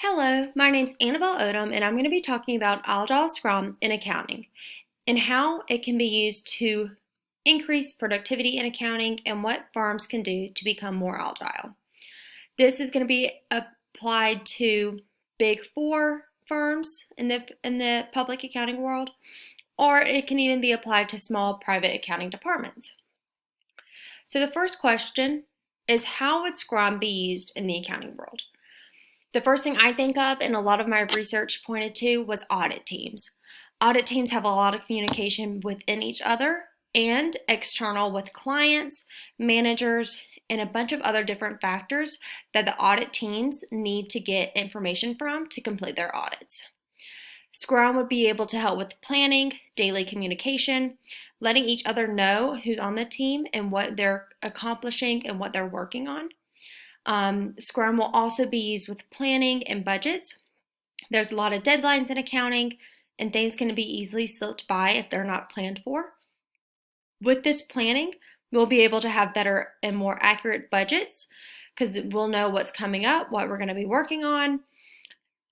Hello, my name's Annabelle Odom, and I'm going to be talking about Agile Scrum in accounting and how it can be used to increase productivity in accounting and what firms can do to become more agile. This is going to be applied to Big Four firms in the public accounting world, or it can even be applied to small private accounting departments. So the first question is, how would Scrum be used in the accounting world? The first thing I think of, and a lot of my research pointed to, was audit teams. Audit teams have a lot of communication within each other and external with clients, managers, and a bunch of other different factors that the audit teams need to get information from to complete their audits. Scrum would be able to help with planning, daily communication, letting each other know who's on the team and what they're accomplishing and what they're working on. Scrum will also be used with planning and budgets. There's a lot of deadlines in accounting, and things can be easily slipped by if they're not planned for. With this planning, we'll be able to have better and more accurate budgets because we'll know what's coming up, what we're going to be working on.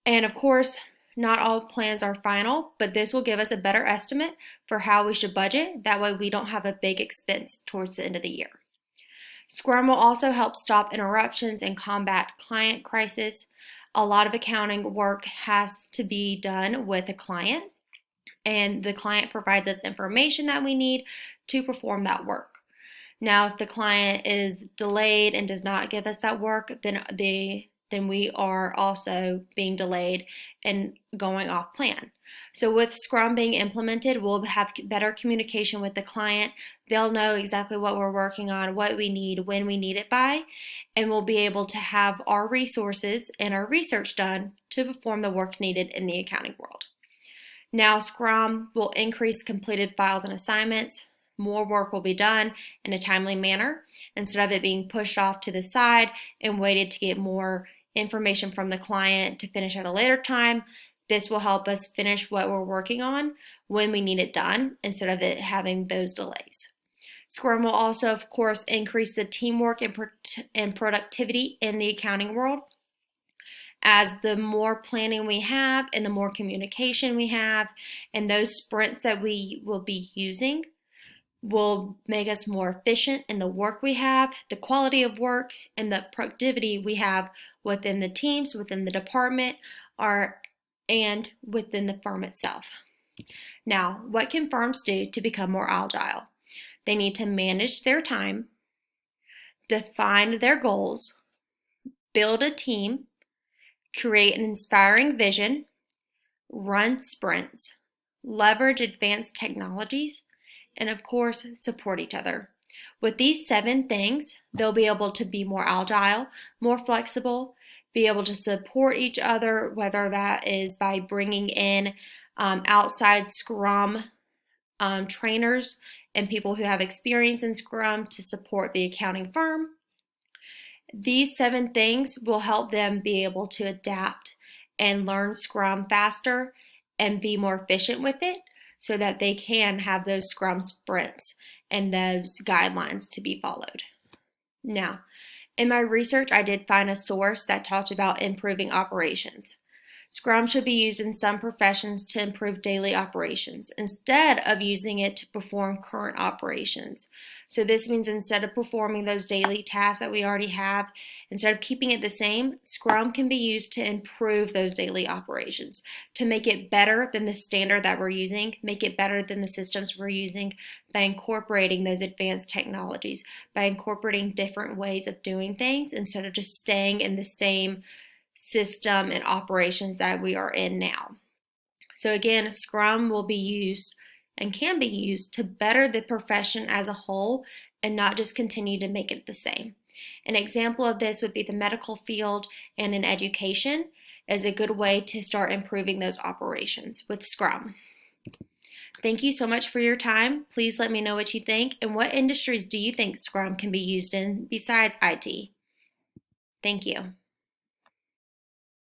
And of course, not all plans are final, but this will give us a better estimate for how we should budget. That way we don't have a big expense towards the end of the year. Scrum will also help stop interruptions and combat client crisis. A lot of accounting work has to be done with a client, and the client provides us information that we need to perform that work. Now, if the client is delayed and does not give us that work, then we are also being delayed and going off plan. So with Scrum being implemented, we'll have better communication with the client. They'll know exactly what we're working on, what we need, when we need it by, and we'll be able to have our resources and our research done to perform the work needed in the accounting world. Now, Scrum will increase completed files and assignments. More work will be done in a timely manner instead of it being pushed off to the side and waited to get more information from the client to finish at a later time. This will help us finish what we're working on when we need it done instead of it having those delays. Scrum will also, of course, increase the teamwork and productivity in the accounting world. As the more planning we have and the more communication we have, and those sprints that we will be using will make us more efficient in the work we have, the quality of work, and the productivity we have within the teams, within the department, and within the firm itself. Now, what can firms do to become more agile? They need to manage their time, define their goals, build a team, create an inspiring vision, run sprints, leverage advanced technologies, and of course, support each other. With these 7 things, they'll be able to be more agile, more flexible, be able to support each other, whether that is by bringing in outside Scrum trainers and people who have experience in Scrum to support the accounting firm. These 7 things will help them be able to adapt and learn Scrum faster and be more efficient with it so that they can have those Scrum sprints and those guidelines to be followed. Now, in my research, I did find a source that talked about improving operations. Scrum should be used in some professions to improve daily operations instead of using it to perform current operations. So this means instead of performing those daily tasks that we already have, instead of keeping it the same, Scrum can be used to improve those daily operations, to make it better than the standard that we're using, make it better than the systems we're using by incorporating those advanced technologies, by incorporating different ways of doing things instead of just staying in the same system and operations that we are in now. So again, Scrum will be used and can be used to better the profession as a whole and not just continue to make it the same. An example of this would be the medical field and in education is a good way to start improving those operations with Scrum. Thank you so much for your time. Please let me know what you think and what industries do you think Scrum can be used in besides IT. Thank you.